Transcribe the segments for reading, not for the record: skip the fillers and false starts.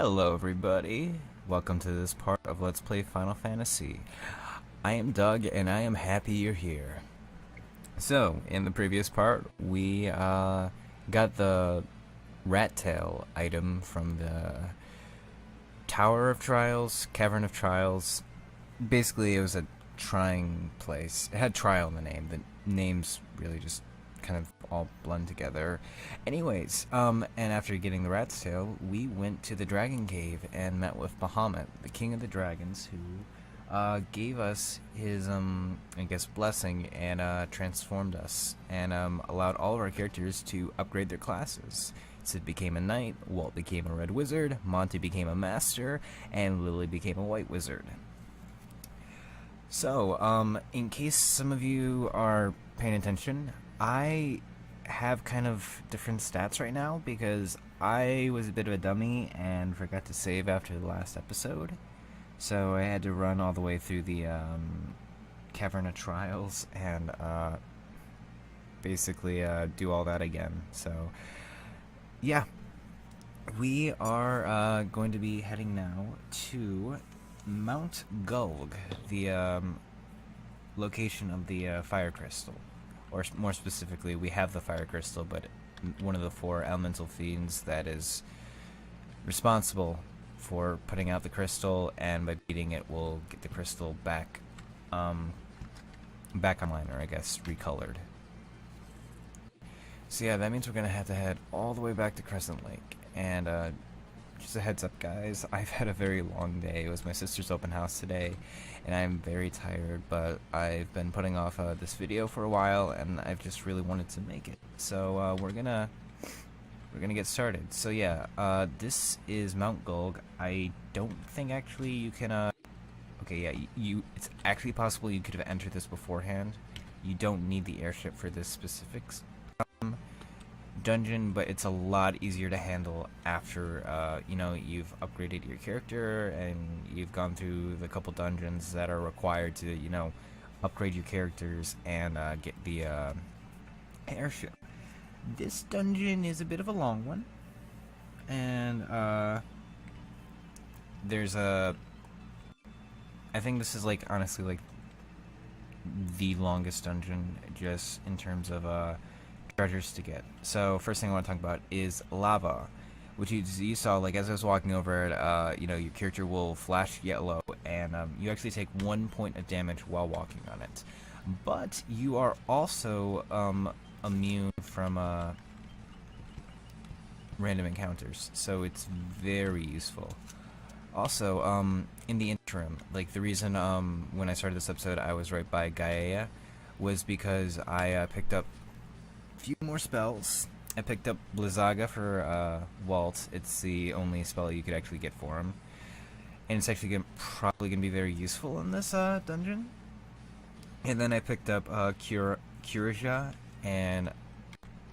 Hello everybody, welcome to this part of Let's Play Final Fantasy. I am Doug and I am happy you're here. So, in the previous part, we got the rat tail item from the Tower of Trials, Cavern of Trials. Basically it was a trying place. It had trial in the name. The names really just kind of all blend together. Anyways, and after getting the rat's tail, we went to the dragon cave and met with Bahamut, the king of the dragons, who gave us his I guess blessing and transformed us and allowed all of our characters to upgrade their classes. Sid became a knight, Walt became a red wizard, Monty became a master, and Lily became a white wizard. So, in case some of you are paying attention, I have kind of different stats right now because I was a bit of a dummy and forgot to save after the last episode. So I had to run all the way through the Cavern of Trials and basically do all that again. So yeah, we are going to be heading now to Mount Gulg, the location of the fire crystal. Or more specifically, we have the fire crystal, but one of the 4 elemental fiends that is responsible for putting out the crystal, and by beating it, we'll get the crystal back, back online, or I guess recolored. So yeah, that means we're gonna have to head all the way back to Crescent Lake, and just a heads up guys, I've had a very long day. It was my sister's open house today, and I'm very tired, but I've been putting off this video for a while, and I've just really wanted to make it. So we're gonna get started. So yeah, this is Mount Gulg. I don't think actually you can, okay, yeah, it's actually possible you could have entered this beforehand. You don't need the airship for this specifics dungeon, but it's a lot easier to handle after you know, you've upgraded your character and you've gone through the couple dungeons that are required to, you know, upgrade your characters and get the airship. This dungeon is a bit of a long one, and there's I think this is like honestly like the longest dungeon just in terms of treasures to get. So first thing I want to talk about is lava, which you saw, like, as I was walking over it, you know, your character will flash yellow, and you actually take 1 point of damage while walking on it. But you are also immune from random encounters, so it's very useful. Also, in the interim, like the reason when I started this episode I was right by Gaia was because I picked up few more spells. I picked up Blizzaga for Walt. It's the only spell you could actually get for him, and it's actually probably gonna be very useful in this dungeon. And then I picked up Kurija and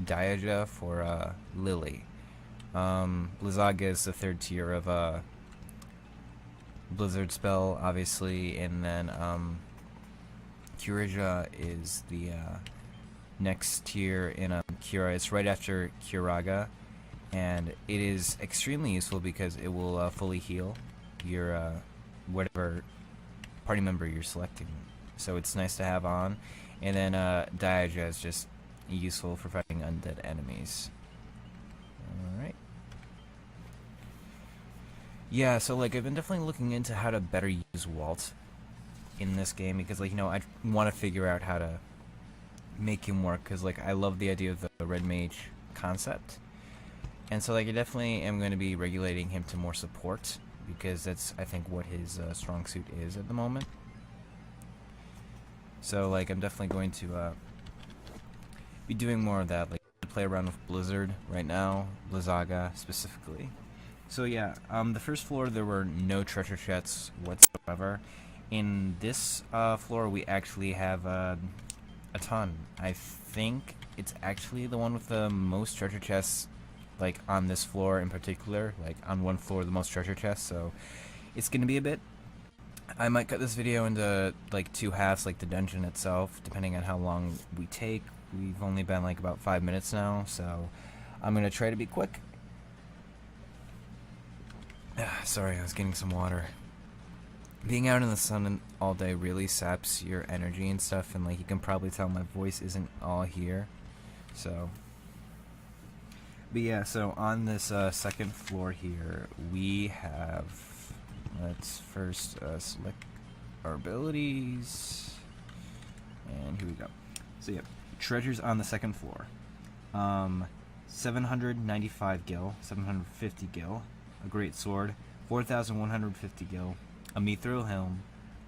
Diaja for Lily. Blizzaga is the 3rd tier of Blizzard spell, obviously, and then Kurija is the next tier in Cura. It's right after Curaga, and it is extremely useful because it will fully heal your whatever party member you're selecting. So it's nice to have on. And then Diaja is just useful for fighting undead enemies. Alright. Yeah, so like I've been definitely looking into how to better use Walt in this game, because, like, you know, I want to figure out how to make him work, because, like, I love the idea of the red mage concept, and so, like, I definitely am going to be regulating him to more support, because that's, I think, what his strong suit is at the moment. So, like, I'm definitely going to be doing more of that, like play around with Blizzard right now, Blizzaga specifically. So yeah, the first floor there were no treasure chests whatsoever. In this floor we actually have a ton. I think it's actually the one with the most treasure chests, like on this floor in particular, like on one floor the most treasure chests, so it's gonna be a bit. I might cut this video into like 2 halves, like the dungeon itself, depending on how long we take. We've only been like about 5 minutes now, so I'm gonna try to be quick. Sorry, I was getting some water. Being out in the sun all day really saps your energy and stuff, and like you can probably tell my voice isn't all here. So, but yeah, so on this second floor here, we have. Let's first select our abilities, and here we go. So yeah, treasures on the second floor. 795 gil, 750 gil, a great sword, 4,150 gil, a mithril helm,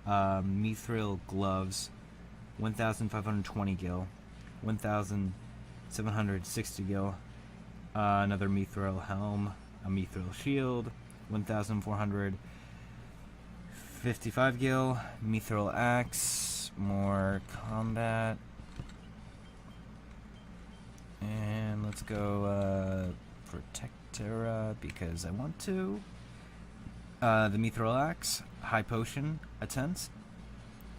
mithril gloves, 1,520 gil, 1,760 gil, another mithril helm, a mithril shield, 1,455 gil, mithril axe, more combat, and let's go Protectora because I want to. The mithril axe, high potion, a tent,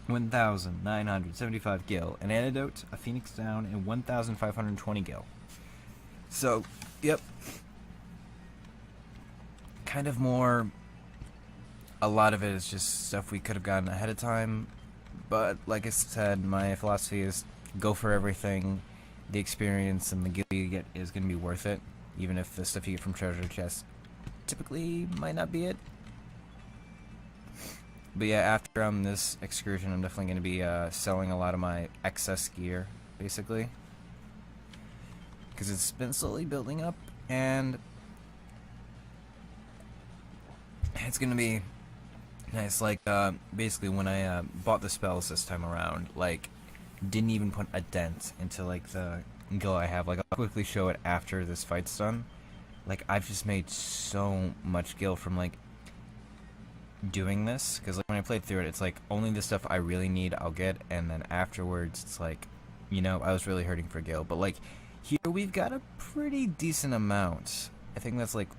1,975 gil, an antidote, a phoenix down, and 1,520 gil. So, yep. Kind of more. A lot of it is just stuff we could have gotten ahead of time, but like I said, my philosophy is go for everything. The experience and the gil you get is going to be worth it, even if the stuff you get from treasure chests typically might not be it. But yeah, after this excursion, I'm definitely going to be selling a lot of my excess gear, basically. Because it's been slowly building up, and it's going to be nice. Like, basically, when I bought the spells this time around, like, didn't even put a dent into, like, the gil I have. Like, I'll quickly show it after this fight's done. Like, I've just made so much gil from, like, doing this, because like when I played through it, it's like only the stuff I really need I'll get, and then afterwards it's like, you know, I was really hurting for gil. But like here we've got a pretty decent amount. I think that's like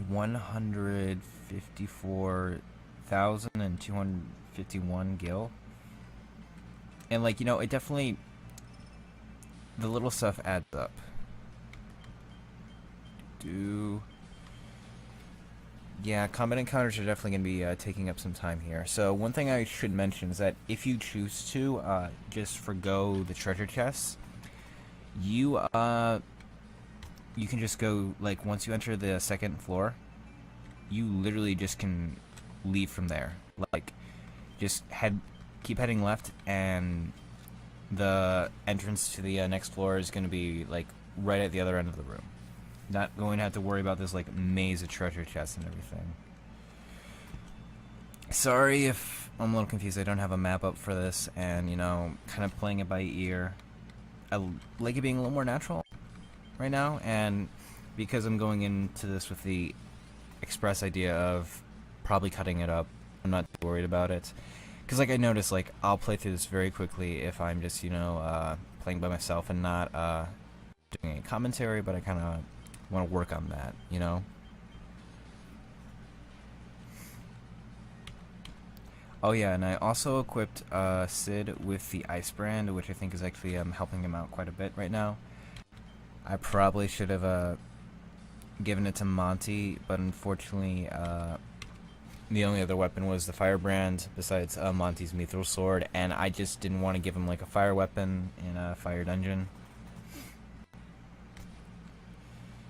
154,251 gil, and like, you know, it definitely, the little stuff adds up. Yeah, combat encounters are definitely going to be taking up some time here. So one thing I should mention is that if you choose to just forgo the treasure chests, you can just go, like, once you enter the second floor, you literally just can leave from there. Like, just keep heading left, and the entrance to the next floor is going to be like right at the other end of the room. Not going to have to worry about this like maze of treasure chests and everything. Sorry if I'm a little confused. I don't have a map up for this, and you know, kind of playing it by ear. I like it being a little more natural right now, and because I'm going into this with the express idea of probably cutting it up, I'm not too worried about it. Because like I noticed, like I'll play through this very quickly if I'm just, you know, playing by myself and not doing a commentary, but I kind of want to work on that, you know? Oh yeah, and I also equipped Sid with the Ice Brand, which I think is actually helping him out quite a bit right now. I probably should have given it to Monty, but unfortunately the only other weapon was the Firebrand, besides Monty's Mithril Sword, and I just didn't want to give him like a fire weapon in a fire dungeon.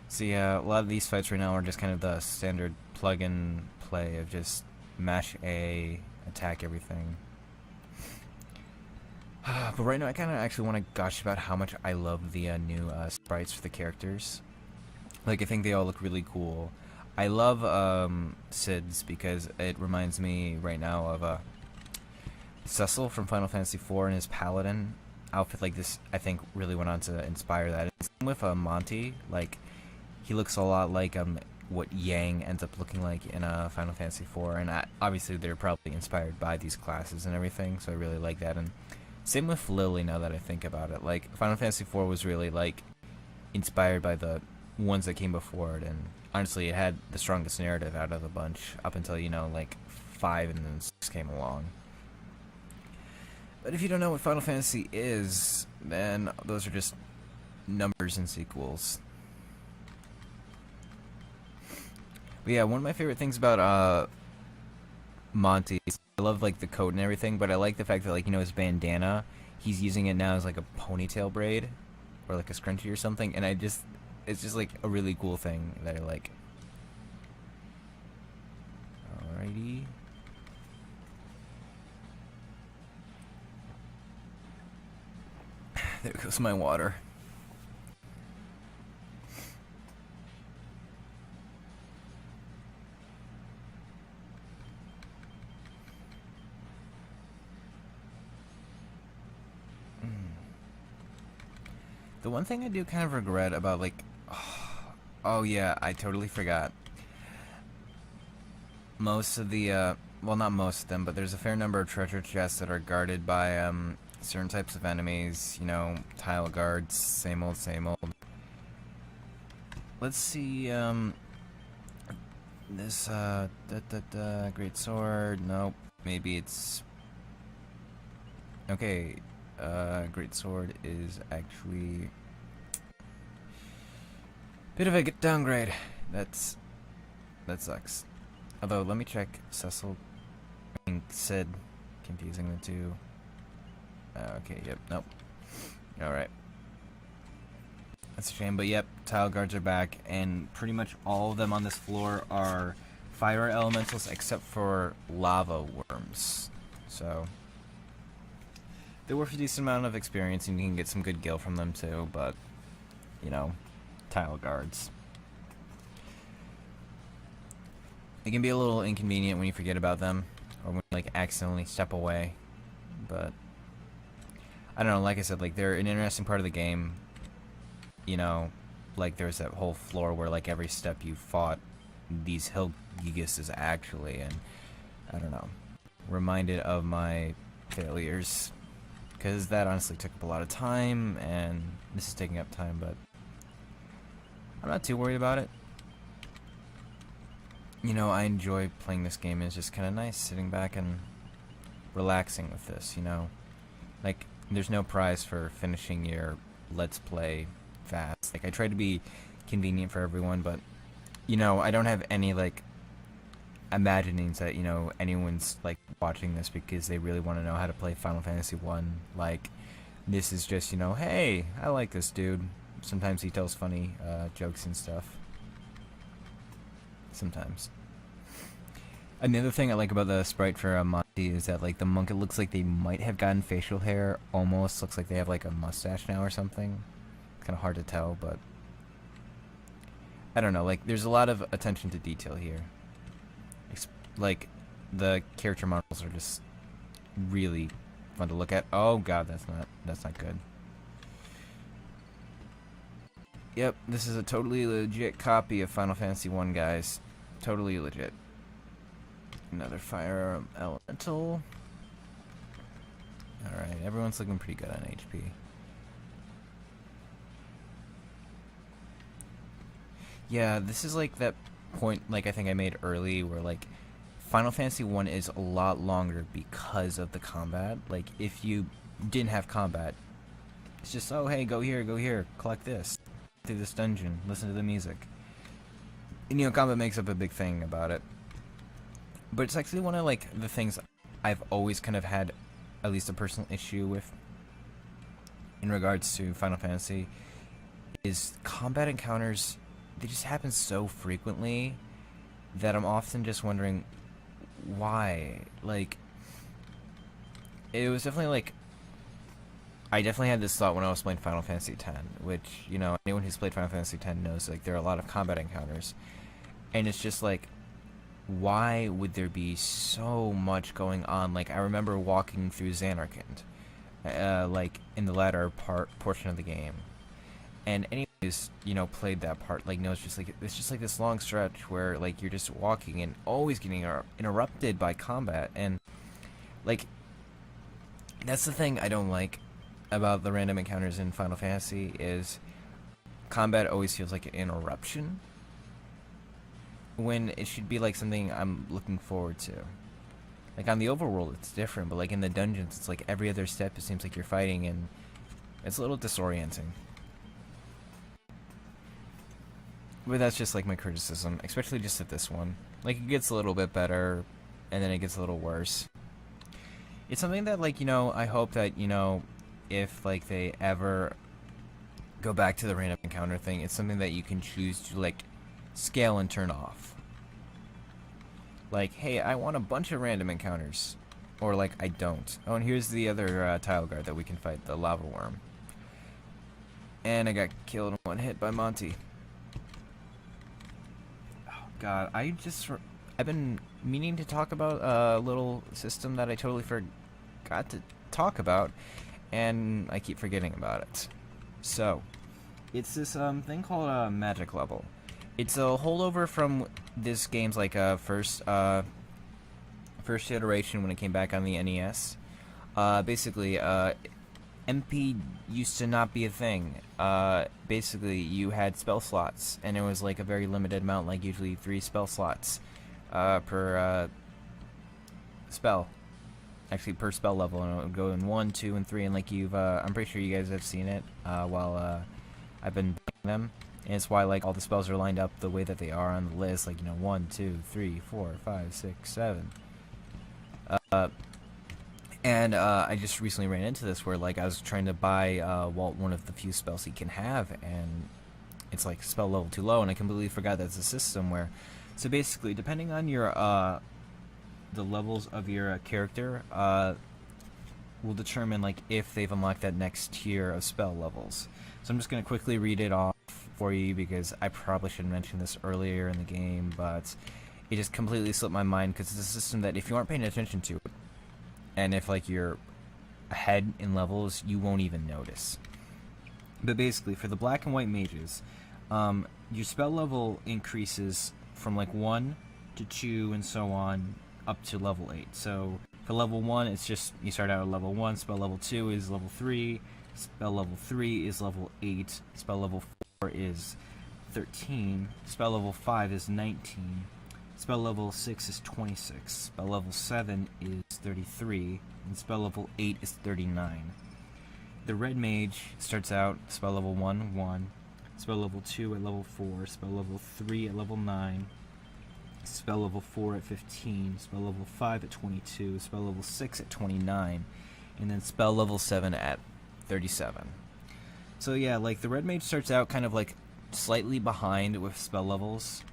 So yeah, a lot of these fights right now are just kind of the standard plug-in play of just mash A, attack everything. But right now I kind of actually want to gush about how much I love the new sprites for the characters. Like, I think they all look really cool. I love Sid's because it reminds me right now of Cecil from Final Fantasy IV and his Paladin outfit. Like this, I think, really went on to inspire that. And same with Monty, like, he looks a lot like what Yang ends up looking like in Final Fantasy IV, and obviously they're probably inspired by these classes and everything, so I really like that. And same with Lily, now that I think about it. Like, Final Fantasy IV was really, like, inspired by the ones that came before it, and honestly, it had the strongest narrative out of the bunch, up until, you know, like, 5 and then 6 came along. But if you don't know what Final Fantasy is, then those are just numbers and sequels. But yeah, one of my favorite things about Monty is I love like the coat and everything, but I like the fact that like his bandana, he's using it now as like a ponytail braid or like a scrunchie or something, and it's just like a really cool thing that I like. Alrighty. There goes my water. The one thing I do kind of regret about like, oh yeah, I totally forgot. Most of the, well, not most of them, but there's a fair number of treasure chests that are guarded by certain types of enemies. Tile guards, same old, same old. Let's see, this great sword. Nope, maybe it's okay. Great sword is actually bit of a downgrade. That sucks. Although, let me check Cecil. Sid. Confusing the two. Okay, yep, nope. Alright. That's a shame, but yep, tile guards are back, and pretty much all of them on this floor are fire elementals except for lava worms. So they're worth a decent amount of experience, and you can get some good gil from them too, but, tile guards. It can be a little inconvenient when you forget about them, or when you, like, accidentally step away, but I don't know, like I said, like, they're an interesting part of the game. Like, there's that whole floor where, like, every step you fought these hill gigas actually, and, I don't know, reminded of my failures. Because that honestly took up a lot of time, and this is taking up time, but I'm not too worried about it. I enjoy playing this game. It's just kind of nice sitting back and relaxing with this, Like, there's no prize for finishing your Let's Play fast. Like, I try to be convenient for everyone, but, I don't have any, like, imaginings that, anyone's, like, watching this because they really want to know how to play Final Fantasy 1. Like, this is just, hey, I like this dude. Sometimes he tells funny jokes and stuff. Sometimes. Another thing I like about the sprite for Monty is that, like, the monk, it looks like they might have gotten facial hair. Almost looks like they have, like, a mustache now or something. It's kind of hard to tell, but I don't know. Like, there's a lot of attention to detail here. Like, the character models are just really fun to look at. Oh god, that's not good. Yep, this is a totally legit copy of Final Fantasy 1, guys. Totally legit. Another fire elemental. Alright, everyone's looking pretty good on HP. Yeah, this is like that point, like I think I made early, where like Final Fantasy 1 is a lot longer because of the combat. Like, if you didn't have combat, it's just, oh hey, go here, collect this, through this dungeon, listen to the music. And combat makes up a big thing about it. But it's actually one of like the things I've always kind of had at least a personal issue with in regards to Final Fantasy is combat encounters. They just happen so frequently that I'm often just wondering why. Like, it was definitely like, I definitely had this thought when I was playing Final Fantasy X, which, anyone who's played Final Fantasy X knows, like, there are a lot of combat encounters. And it's just like, why would there be so much going on? Like, I remember walking through Zanarkand, like, in the latter portion of the game. And anyways, played that part, like, no, it's just like this long stretch where, like, you're just walking and always getting interrupted by combat. And, like, that's the thing I don't like about the random encounters in Final Fantasy is combat always feels like an interruption when it should be like something I'm looking forward to. Like, on the overworld it's different, but like in the dungeons it's like every other step it seems like you're fighting, and it's a little disorienting. But that's just like my criticism, especially just at this one. Like, it gets a little bit better, and then it gets a little worse. It's something that, like, you know, I hope that, you know, if, like, they ever go back to the random encounter thing, it's something that you can choose to, like, scale and turn off. Like, hey, I want a bunch of random encounters. Or, like, I don't. Oh, and here's the other tile guard that we can fight, the lava worm. And I got killed in one hit by Monty. Oh, God, I've been meaning to talk about a little system that I totally forgot to talk about, and I keep forgetting about it. So, it's this thing called a magic level. It's a holdover from this game's like first iteration when it came back on the NES. Basically, MP used to not be a thing. Basically, you had spell slots, and it was like a very limited amount, like usually 3 spell slots per spell. Actually, per spell level, and it would go in 1, 2, and 3. And like I'm pretty sure you guys have seen it while I've been playing them. And it's why like all the spells are lined up the way that they are on the list, like, you know, 1, 2, 3, 4, 5, 6, 7. I just recently ran into this where like I was trying to buy Walt one of the few spells he can have, and it's like spell level too low, and I completely forgot that's a system where, so basically depending on your the levels of your character will determine like if they've unlocked that next tier of spell levels. So I'm just going to quickly read it off for you because I probably should have mentioned this earlier in the game, but it just completely slipped my mind because it's a system that if you aren't paying attention to it, and if like you're ahead in levels, you won't even notice. But basically, for the black and white mages, your spell level increases from like 1 to 2 and so on up to level 8. So for level 1, it's just you start out at level 1. Spell level 2 is level 3. Spell level 3 is level 8. Spell level 4 is 13. Spell level 5 is 19. Spell level 6 is 26. Spell level 7 is 33. And spell level 8 is 39. The red mage starts out spell level 1, 1. Spell level 2 at level 4. Spell level 3 at level 9. Spell level 4 at 15. Spell level 5 at 22. Spell level 6 at 29. And then spell level 7 at 37. So yeah, like the red mage starts out kind of like slightly behind with spell levels.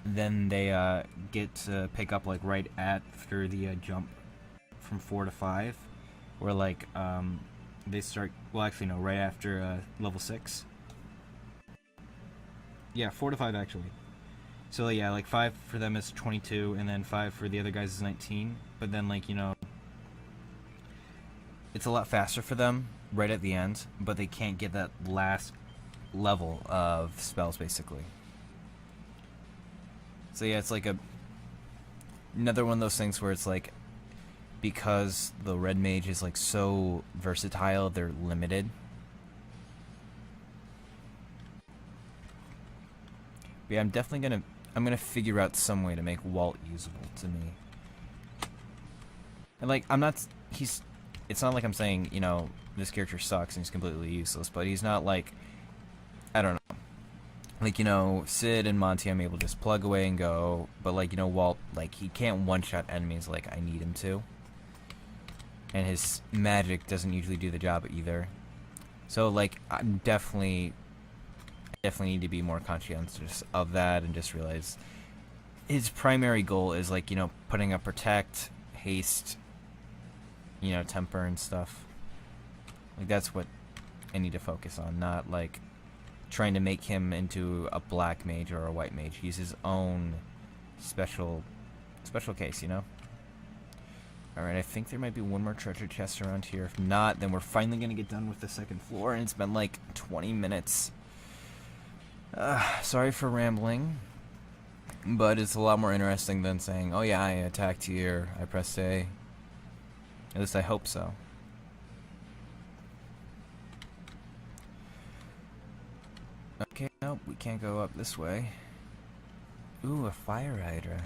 Then they get to pick up like right after the jump from 4 to 5, where like they start, well actually no, right after level 6. Yeah, 4 to 5 actually. So yeah, like 5 for them is 22, and then 5 for the other guys is 19. But then like, you know, it's a lot faster for them right at the end, but they can't get that last level of spells basically. So yeah, it's like another one of those things where it's like, because the red mage is like so versatile, they're limited. But yeah, I'm gonna figure out some way to make Walt usable to me. And like, it's not like I'm saying, you know, this character sucks and he's completely useless, but he's not like, I don't know. Like, you know, Sid and Monty I'm able to just plug away and go, but like, you know, Walt, like, he can't one-shot enemies like I need him to. And his magic doesn't usually do the job either. So like, I'm definitely need to be more conscientious of that and just realize his primary goal is like, you know, putting up protect, haste, you know, temper and stuff. Like, that's what I need to focus on, not like trying to make him into a black mage or a white mage. He's his own special case, you know? Alright, I think there might be one more treasure chest around here. If not, then we're finally gonna get done with the second floor, and it's been like 20 minutes. Sorry for rambling, but it's a lot more interesting than saying, oh yeah, I attacked here, I pressed A. At least I hope so. Okay, nope, we can't go up this way. Ooh, a fire hydra.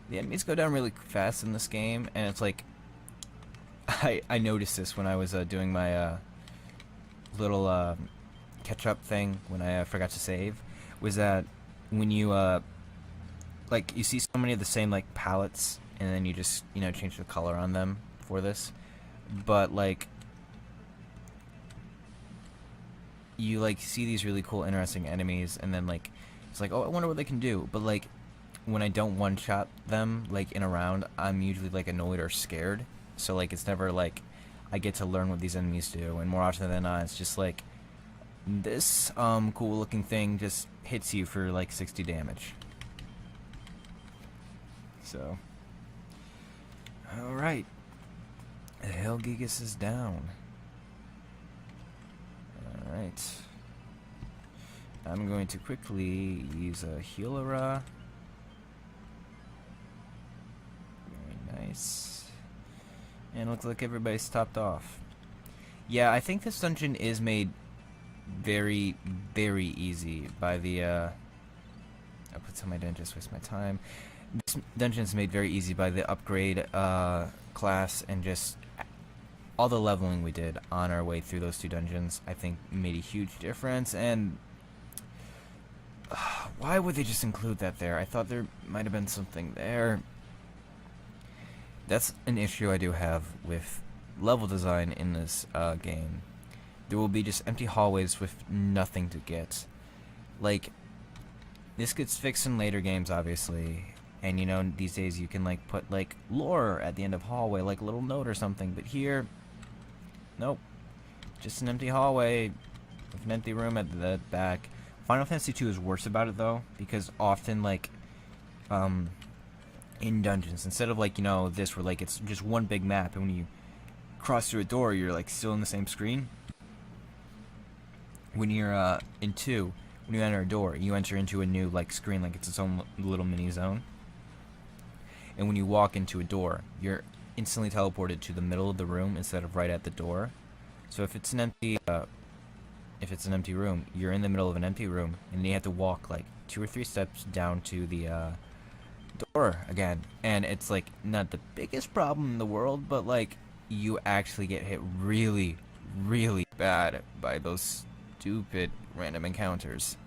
The enemies go down really fast in this game, and it's like, I noticed this when I was doing my little catch-up thing when I forgot to save was that when you like you see so many of the same like palettes, and then you just change the color on them for this, but like you like see these really cool, interesting enemies, and then like it's like, oh, I wonder what they can do. But like when I don't one-shot them like in a round, I'm usually like annoyed or scared. So like it's never like I get to learn what these enemies do, and more often than not, it's just like this cool looking thing just hits you for like 60 damage. So, alright. Helgigus is down. Alright. I'm going to quickly use a healer. Very nice. And it looks like everybody's topped off. Yeah, I think this dungeon is made very, very easy by the, I'll put some of my dungeons, waste my time. This dungeon is made very easy by the upgrade class, and just all the leveling we did on our way through those two dungeons, I think, made a huge difference. And why would they just include that there? I thought there might have been something there. That's an issue I do have with level design in this game. There will be just empty hallways with nothing to get. Like, this gets fixed in later games, obviously. And these days you can like put like lore at the end of hallway, like a little note or something. But here, nope. Just an empty hallway with an empty room at the back. Final Fantasy II is worse about it though, because often like in dungeons, instead of like this where like it's just one big map, and when you cross through a door you're like still in the same screen. When you're in 2, when you enter a door, you enter into a new like screen, like it's its own little mini zone. And when you walk into a door, you're instantly teleported to the middle of the room instead of right at the door. So if it's an empty room, you're in the middle of an empty room, and then you have to walk like 2 or 3 steps down to the door again. And it's like not the biggest problem in the world, but like you actually get hit really, really bad by those stupid random encounters.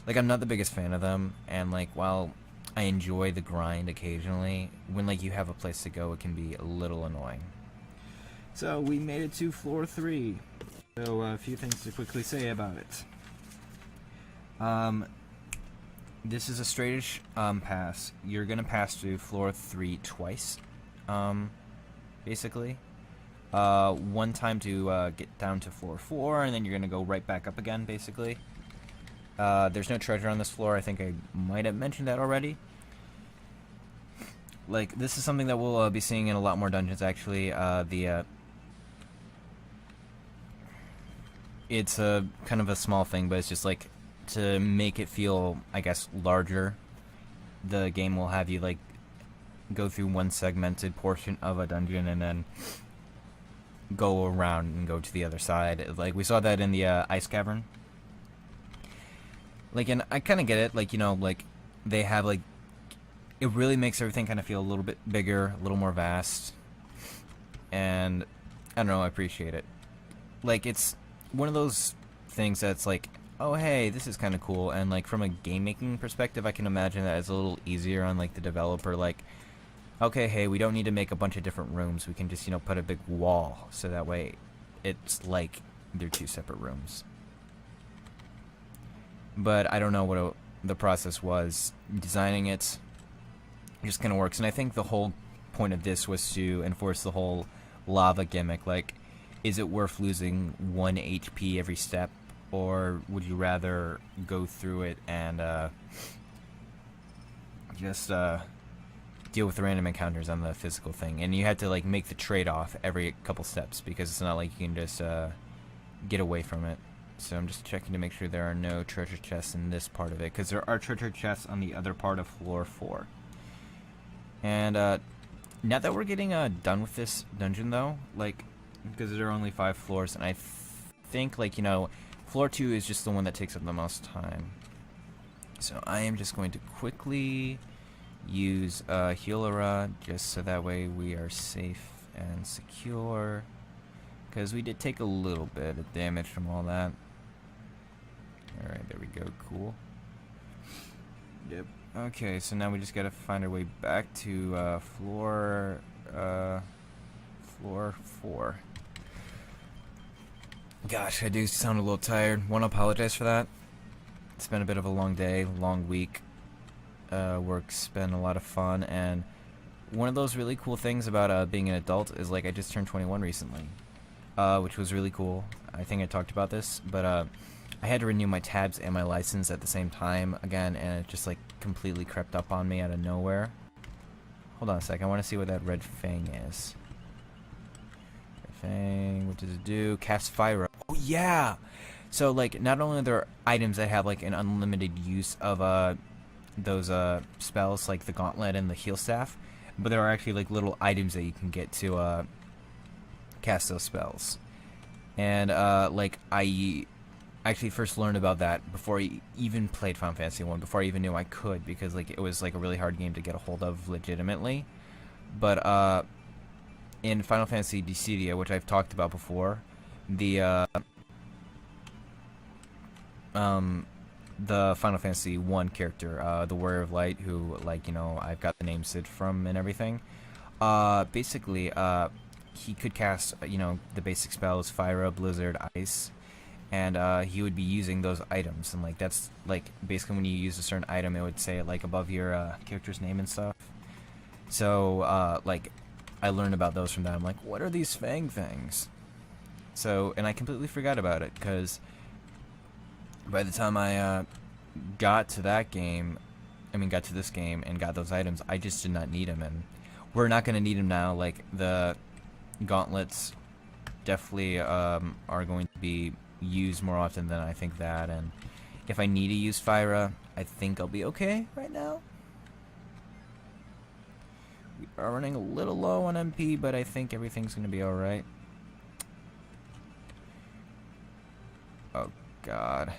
Like, I'm not the biggest fan of them, and like while I enjoy the grind occasionally, when like you have a place to go, it can be a little annoying. So we made it to floor 3. So a few things to quickly say about it. This is a straightish pass. You're gonna pass through floor 3 twice, basically. One time to get down to floor 4, and then you're gonna go right back up again, basically. There's no treasure on this floor. I think I might have mentioned that already. Like, this is something that we'll be seeing in a lot more dungeons, actually. It's a kind of a small thing, but it's just like to make it feel, I guess, larger. The game will have you like go through one segmented portion of a dungeon and then go around and go to the other side. Like, we saw that in the ice cavern. Like, and I kind of get it, like, like, they have, like, it really makes everything kind of feel a little bit bigger, a little more vast, and, I don't know, I appreciate it. Like, it's one of those things that's like, oh, hey, this is kind of cool, and, like, from a game-making perspective, I can imagine that it's a little easier on, like, the developer, like, okay, hey, we don't need to make a bunch of different rooms, we can just, put a big wall, so that way it's like they're 2 separate rooms. But I don't know what the process was designing it. It just kind of works, and I think the whole point of this was to enforce the whole lava gimmick. Like, is it worth losing 1 HP every step, or would you rather go through it and just deal with the random encounters on the physical thing? And you had to like make the trade-off every couple steps, because it's not like you can just get away from it. So I'm just checking to make sure there are no treasure chests in this part of it, because there are treasure chests on the other part of floor 4. And now that we're getting done with this dungeon, though, like, because there are only 5 floors, and I think, like, floor 2 is just the one that takes up the most time. So I am just going to quickly use healer, just so that way we are safe and secure, because we did take a little bit of damage from all that. Alright, there we go. Cool. Yep. Okay, so now we just gotta find our way back to floor 4. Gosh, I do sound a little tired. Want to apologize for that. It's been a bit of a long day, long week. Work's been a lot of fun, and one of those really cool things about being an adult is like I just turned 21 recently, which was really cool. I think I talked about this, but I had to renew my tabs and my license at the same time again, and it just like completely crept up on me out of nowhere. Hold on a sec, I want to see what that red fang is. Red fang, what does it do? Cast fire. Oh yeah! So like not only are there items that have like an unlimited use of those spells like the gauntlet and the heal staff, but there are actually like little items that you can get to cast those spells. And like I actually first learned about that before I even played Final Fantasy 1, before I even knew I could, because like it was like a really hard game to get a hold of legitimately. But in Final Fantasy Dissidia, which I've talked about before, the Final Fantasy 1 character, the Warrior of Light, who, like, you know, I've got the name Sid from and everything, basically, he could cast, you know, the basic spells, Fire, Blizzard, Ice, and he would be using those items, and like that's like basically when you use a certain item, it would say it like above your character's name and stuff. So like I learned about those from that. I'm like, what are these fang things? So, and I completely forgot about it, because by the time I got to that game, got to this game and got those items, I just did not need them, and we're not going to need them now. Like the gauntlets definitely are going to be used more often than I think that, and if I need to use Fyra, I think I'll be okay right now. We are running a little low on MP, but I think everything's going to be alright. Oh god,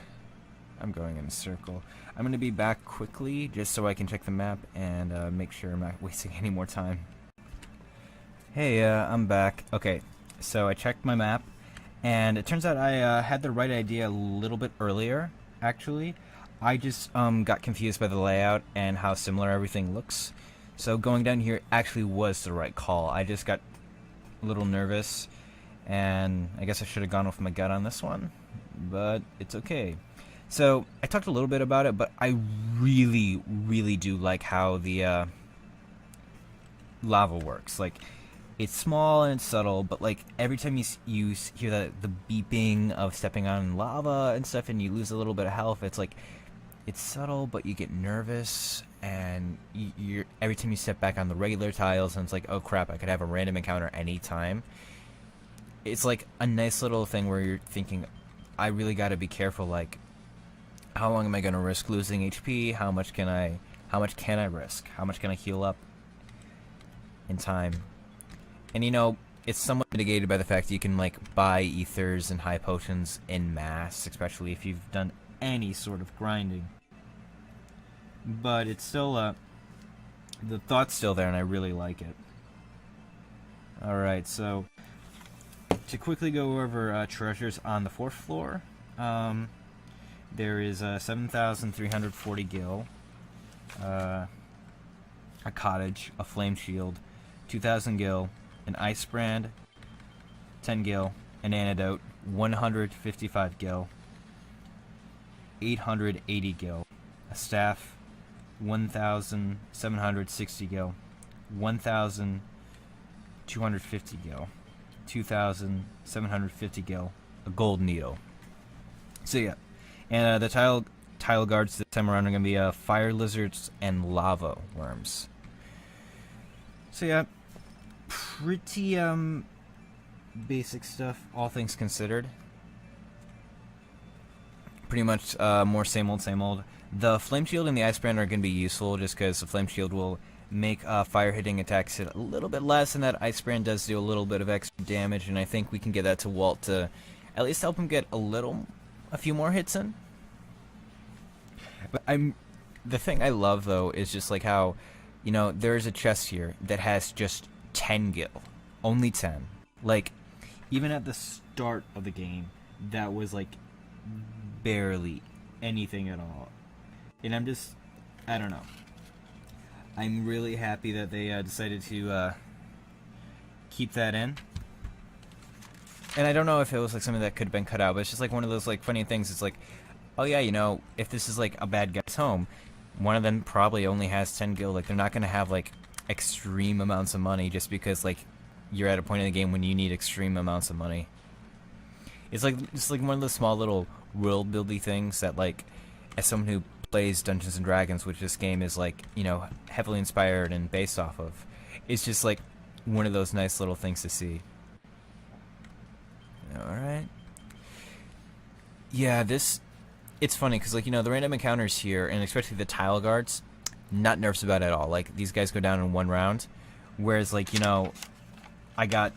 I'm going in a circle. I'm going to be back quickly just so I can check the map and make sure I'm not wasting any more time. Hey, I'm back. Okay, so I checked my map, and it turns out I had the right idea a little bit earlier, actually. I just got confused by the layout and how similar everything looks. So going down here actually was the right call. I just got a little nervous, and I guess I should have gone with my gut on this one, but it's okay. So I talked a little bit about it, but I really, really do like how the lava works. Like, it's small and it's subtle, but like every time you hear the beeping of stepping on lava and stuff, and you lose a little bit of health, it's like it's subtle, but you get nervous, and you're every time you step back on the regular tiles, and it's like, oh crap, I could have a random encounter any time. It's like a nice little thing where you're thinking, I really got to be careful. Like, how long am I going to risk losing HP? How much can I risk? How much can I heal up in time? And you know, it's somewhat mitigated by the fact that you can like buy ethers and high potions en masse, especially if you've done any sort of grinding. But it's still the thought's still there, and I really like it. Alright, so to quickly go over treasures on the 4th floor, there is 7,340 gil, a cottage, a flame shield, 2,000 gil, an ice brand, 10 gil, an antidote, 155 gil, 880 gil, a staff, 1,760 gil, 1,250 gil, 2,750 gil, a gold needle. So yeah, and the tile guards this time around are going to be fire lizards and lava worms. So yeah, pretty basic stuff, all things considered. Pretty much more same old, same old. The flame shield and the ice brand are going to be useful, just because the flame shield will make fire hitting attacks hit a little bit less, and that ice brand does do a little bit of extra damage, and I think we can get that to Walt to at least help him get a few more hits in. But the thing I love though is just like how, you know, there's a chest here that has just 10 gil, only 10. Like, even at the start of the game, that was like barely anything at all. And I don't know. I'm really happy that they decided to keep that in. And I don't know if it was like something that could have been cut out, but it's just like one of those like funny things. It's like, oh yeah, you know, if this is like a bad guy's home, one of them probably only has 10 gil. Like they're not gonna have like extreme amounts of money just because like you're at a point in the game when you need extreme amounts of money. It's like one of those small little world building things that, like, as someone who plays Dungeons and Dragons, which this game is like, you know, heavily inspired and based off of, it's just like one of those nice little things to see. Alright. Yeah, it's funny because, like, you know, the random encounters here, and especially the tile guards, not nervous about it at all. Like, these guys go down in one round, whereas, like, you know, I got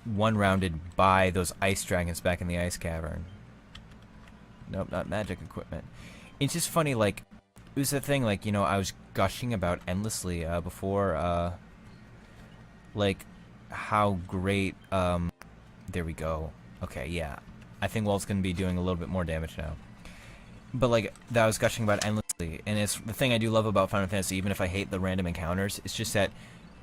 one rounded by those ice dragons back in the ice cavern. Nope, not magic equipment. It's just funny, like, it was a thing, like, you know, I was gushing about endlessly before, like, how great, there we go. Okay, yeah. I think Walt's gonna be doing a little bit more damage now. But, like, that I was gushing about endlessly, and it's the thing I do love about Final Fantasy, even if I hate the random encounters, it's just that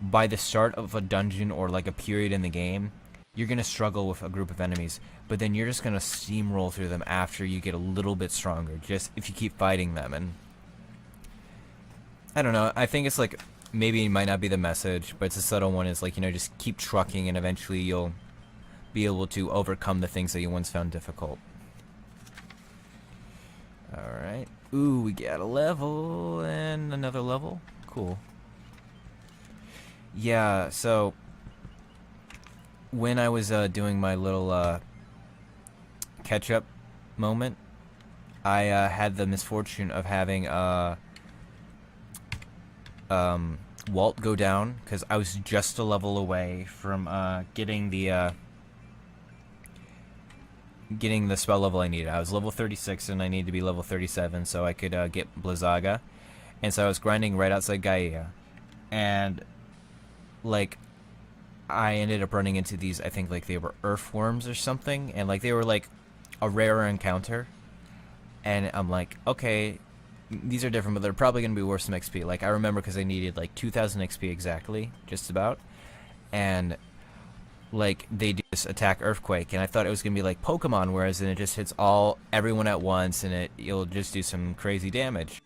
by the start of a dungeon or, like, a period in the game, you're gonna struggle with a group of enemies, but then you're just gonna steamroll through them after you get a little bit stronger, just if you keep fighting them. And I don't know, I think it's like, maybe it might not be the message, but it's a subtle one. Is like, you know, just keep trucking and eventually you'll be able to overcome the things that you once found difficult. Alright. Ooh, we got a level and another level. Cool. Yeah, so when I was doing my little catch-up moment, I had the misfortune of having Walt go down, because I was just a level away from getting the spell level I needed. I was level 36 and I needed to be level 37 so I could get Blizzaga. And so I was grinding right outside Gaia. And, like, I ended up running into these, I think, like, they were earthworms or something. And, like, they were, like, a rare encounter. And I'm like, okay, these are different, but they're probably going to be worth some XP. Like, I remember because I needed, like, 2,000 XP exactly, just about. And, like, they do this attack earthquake, and I thought it was gonna be like Pokemon, whereas then it just hits everyone at once, and you'll just do some crazy damage.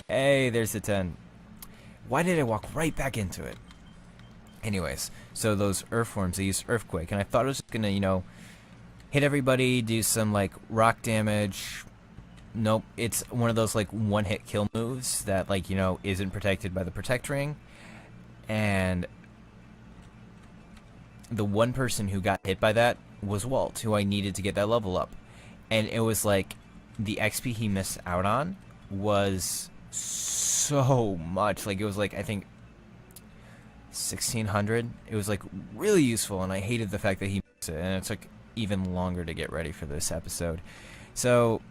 Hey, there's the 10. Why did I walk right back into it? Anyways, so those earthworms, they use earthquake, and I thought it was gonna, you know, hit everybody, do some like rock damage. Nope, it's one of those like one-hit kill moves that, like, you know, isn't protected by the protect ring, and the one person who got hit by that was Walt, who I needed to get that level up. And it was like, the XP he missed out on was so much. Like, it was like, I think, 1,600. It was like really useful, and I hated the fact that he missed it. And it took even longer to get ready for this episode. So,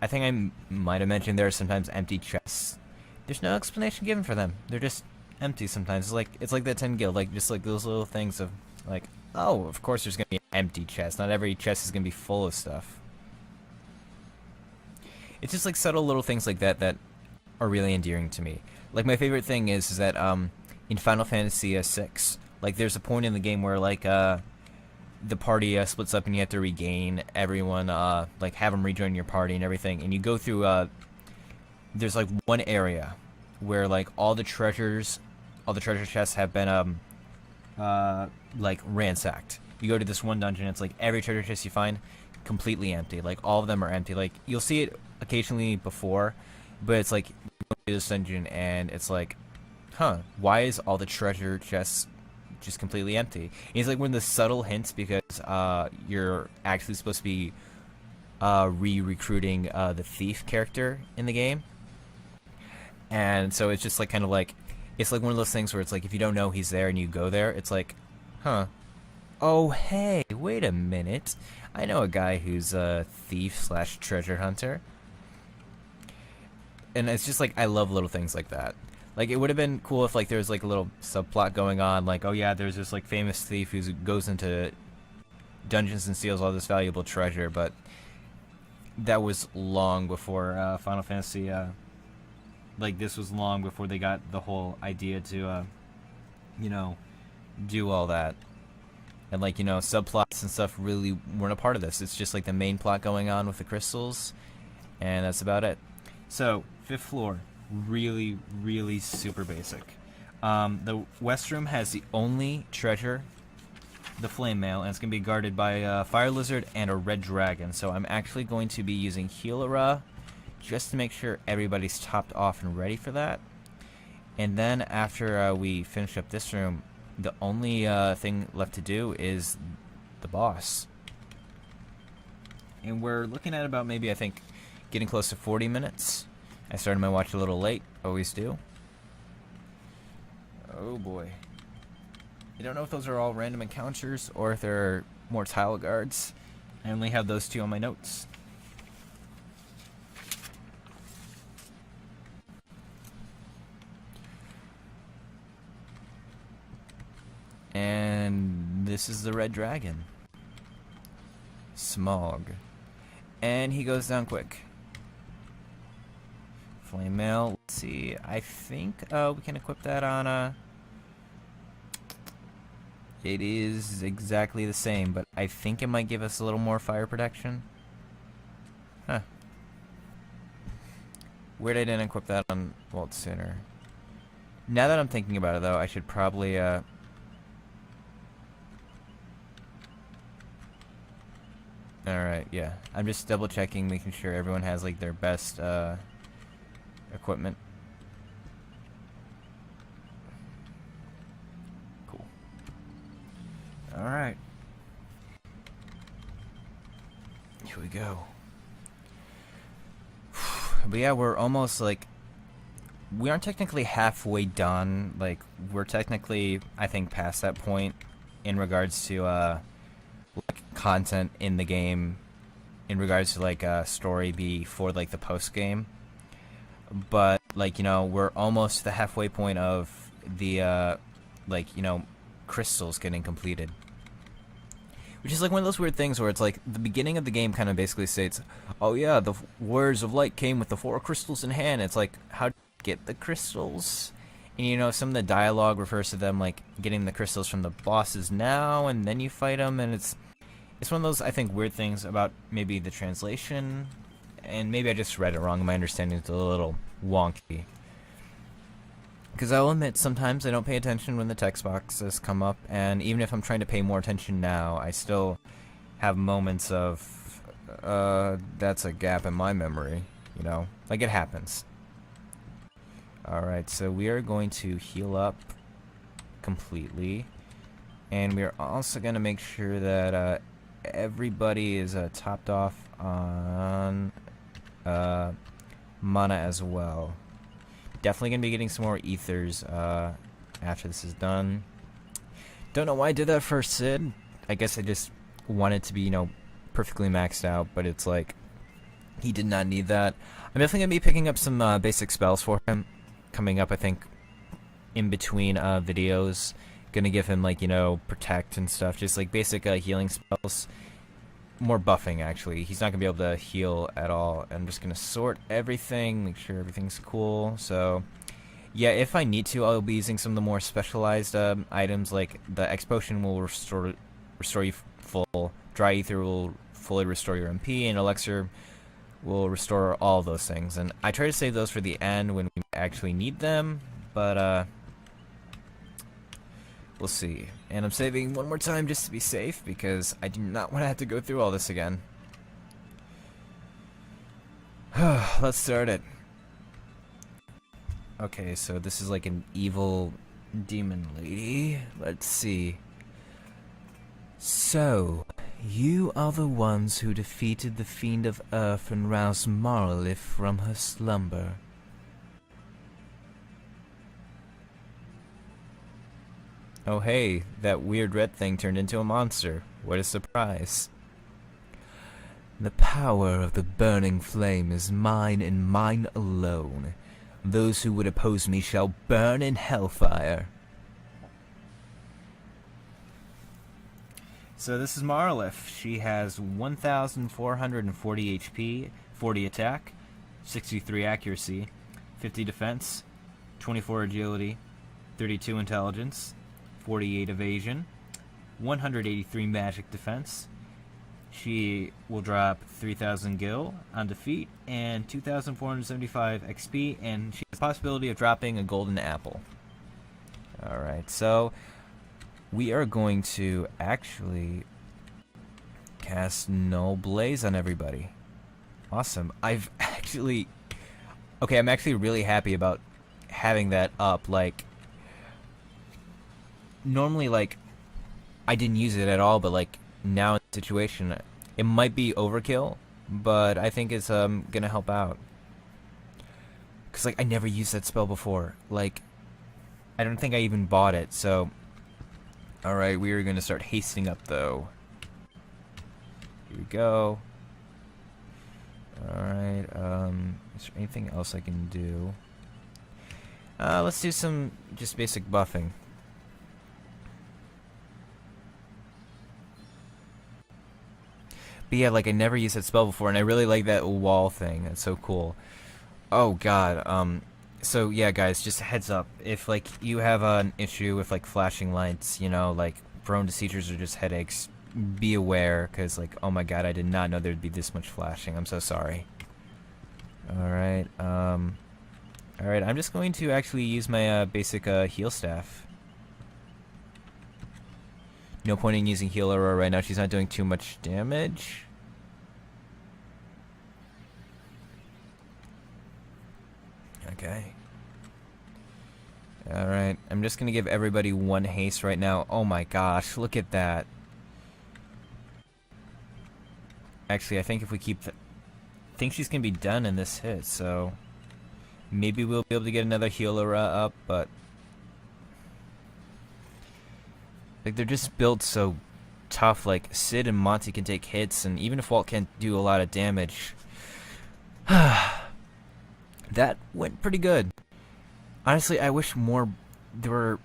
I think I might have mentioned there are sometimes empty chests. There's no explanation given for them. They're just empty sometimes. It's like that 10 gil, like, just like those little things of, like, oh, of course there's gonna be an empty chest. Not every chest is gonna be full of stuff. It's just like subtle little things like that that are really endearing to me. Like, my favorite thing is that in Final Fantasy VI, like, there's a point in the game where, like, the party splits up and you have to regain everyone, like, have them rejoin your party and everything. And you go through, there's like one area where, like, all the treasure chests have been like ransacked. You go to this one dungeon, it's like every treasure chest you find completely empty. Like, all of them are empty. Like, you'll see it occasionally before, but it's like, you go to this dungeon and it's like, huh, why is all the treasure chests just completely empty? And it's like one of the subtle hints, because you're actually supposed to be re-recruiting the thief character in the game. And so it's just like, kind of like, it's like one of those things where it's like, if you don't know he's there and you go there, it's like, huh, oh hey, wait a minute, I know a guy who's a thief / treasure hunter. And it's just like, I love little things like that. Like, it would have been cool if, like, there was like a little subplot going on, like, oh yeah, there's this like famous thief who goes into dungeons and steals all this valuable treasure, but that was long before Final Fantasy. Like, this was long before they got the whole idea to, you know, do all that. And, like, you know, subplots and stuff really weren't a part of this. It's just, like, the main plot going on with the crystals, and that's about it. So, 5th floor. Really, really super basic. The West Room has the only treasure, the Flame Mail, and it's going to be guarded by a Fire Lizard and a Red Dragon. So I'm actually going to be using Healara just to make sure everybody's topped off and ready for that. And then after we finish up this room, the only thing left to do is the boss. And we're looking at about maybe, I think, getting close to 40 minutes. I started my watch a little late, always do. Oh boy. I don't know if those are all random encounters or if they're more tile guards. I only have those 2 on my notes. And this is the Red Dragon. Smog. And he goes down quick. Flame Mail. Let's see. I think we can equip that on it is exactly the same, but I think it might give us a little more fire protection. Huh. Weird I didn't equip that on Walt sooner. Now that I'm thinking about it, though, I should probably Alright, yeah. I'm just double checking, making sure everyone has, like, their best equipment. Cool. Alright. Here we go. But yeah, we're almost, like, we aren't technically halfway done. Like, we're technically, I think, past that point in regards to like, content in the game, in regards to, like, story before, like, the post game. But, like, you know, we're almost to the halfway point of the like, you know, crystals getting completed, which is like one of those weird things where it's like the beginning of the game kind of basically states, oh yeah, the warriors of light came with the 4 crystals in hand. It's like, how do you get the crystals? And, you know, some of the dialogue refers to them, like, getting the crystals from the bosses now, and then you fight them, and it's one of those, I think, weird things about maybe the translation, and maybe I just read it wrong, my understanding is a little wonky. Because I'll admit, sometimes I don't pay attention when the text boxes come up, and even if I'm trying to pay more attention now, I still have moments of, that's a gap in my memory, you know? Like, it happens. Alright, so we are going to heal up completely, and we are also going to make sure that everybody is topped off on mana as well. Definitely going to be getting some more ethers after this is done. Don't know why I did that first, Sid. I guess I just wanted to be, you know, perfectly maxed out, but it's like, he did not need that. I'm definitely going to be picking up some basic spells for him coming up, I think, in between videos. Gonna give him, like, you know, protect and stuff, just like basic healing spells. More buffing, actually. He's not gonna be able to heal at all. I'm just gonna sort everything, make sure everything's cool. So yeah, if I need to, I'll be using some of the more specialized items, like the X potion will restore you full, dry ether will fully restore your MP, and elixir will restore all those things. And I try to save those for the end when we actually need them, but we'll see. And I'm saving one more time just to be safe, because I do not want to have to go through all this again. Let's start it. Okay, so this is like an evil demon lady. Let's see. So, you are the ones who defeated the Fiend of Earth and roused Marilith from her slumber. Oh hey, that weird red thing turned into a monster. What a surprise. The power of the burning flame is mine and mine alone. Those who would oppose me shall burn in hellfire. So this is Marilith. She has 1,440 HP, 40 attack, 63 accuracy, 50 defense, 24 agility, 32 intelligence, 48 evasion, 183 magic defense. She will drop 3,000 gil on defeat and 2,475 XP, and she has the possibility of dropping a golden apple. Alright, so we are going to actually cast Null Blaze on everybody. Awesome. I'm actually really happy about having that up. Like, normally, like, I didn't use it at all, but, like, now in the situation, it might be overkill, but I think it's gonna help out. Because, like, I never used that spell before. Like, I don't think I even bought it, so... Alright, we are gonna start hastening up, though. Here we go. Alright, is there anything else I can do? Let's do some just basic buffing. But yeah, like, I never used that spell before, and I really like that wall thing. That's so cool. Oh god, so yeah, guys, just a heads up. If, like, you have an issue with, like, flashing lights, you know, like, prone to seizures or just headaches, be aware, because, like, oh my god, I did not know there'd be this much flashing. I'm so sorry. Alright, alright, I'm just going to actually use my, basic, heal staff. No point in using Heal Aura right now. She's not doing too much damage. Okay. Alright, I'm just gonna give everybody one haste right now. Oh my gosh, look at that. Actually, I think if we keep the... I think she's gonna be done in this hit, so... Maybe we'll be able to get another Heal Aura up, but... Like, they're just built so tough. Like, Sid and Monty can take hits, and even if Walt can't do a lot of damage... that went pretty good. Honestly, I wish more... There were,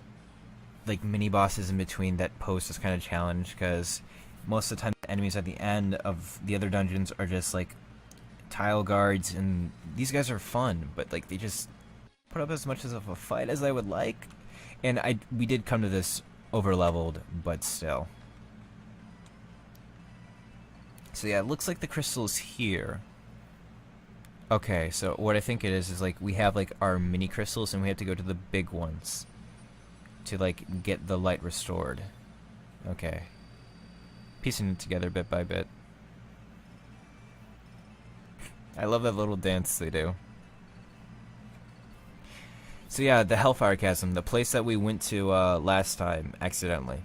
like, mini-bosses in between that pose this kind of challenge, because most of the time the enemies at the end of the other dungeons are just, like, tile guards, and these guys are fun, but, like, they just put up as much of a fight as I would like. And we did come to this over-leveled, but still. So yeah, it looks like the crystal is here. Okay, so what I think it is like we have like our mini crystals and we have to go to the big ones to like get the light restored. Okay. Piecing it together bit by bit. I love that little dance they do. So yeah, the Hellfire Chasm, the place that we went to last time, accidentally.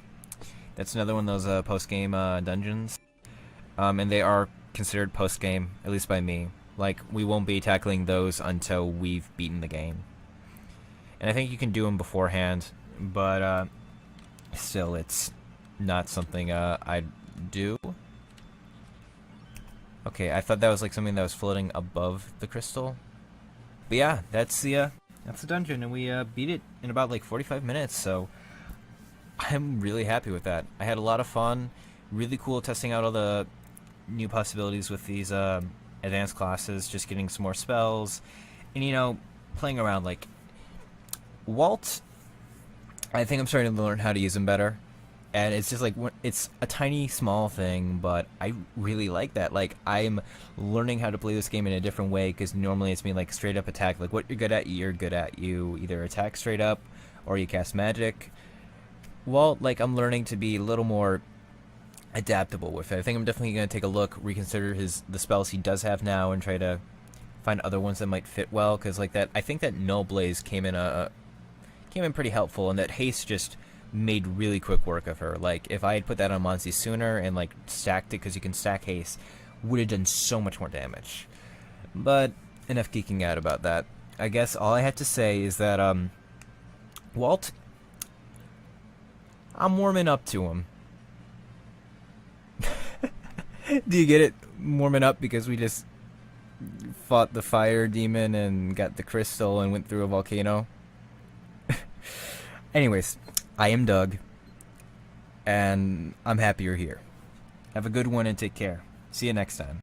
That's another one of those post-game dungeons. And they are considered post-game, at least by me. Like, we won't be tackling those until we've beaten the game. And I think you can do them beforehand, but still, it's not something I'd do. Okay, I thought that was like something that was floating above the crystal. But yeah, that's the dungeon, and we beat it in about like 45 minutes, so I'm really happy with that. I had a lot of fun, really cool testing out all the new possibilities with these advanced classes, just getting some more spells, and you know, playing around. Like, Walt, I think I'm starting to learn how to use him better, and it's just like, it's a tiny small thing, but I really like that. Like, I'm learning how to play this game in a different way, because normally it's me like straight up attack, like what you're good at, you're good at. You either attack straight up or you cast magic. Walt, like, I'm learning to be a little more adaptable with it. I think I'm definitely going to take a look, reconsider the spells he does have now, and try to find other ones that might fit well, because like that, I think that Null Blaze came in pretty helpful, and that haste just made really quick work of her. Like, if I had put that on Monty sooner and like stacked it, because you can stack haste, would have done so much more damage. But enough geeking out about that. I guess all I had to say is that Walt, I'm warming up to him. Do you get it? Warming up because we just fought the fire demon and got the crystal and went through a volcano. Anyways, I am Doug. and I'm happy you're here. Have a good one and take care. See you next time.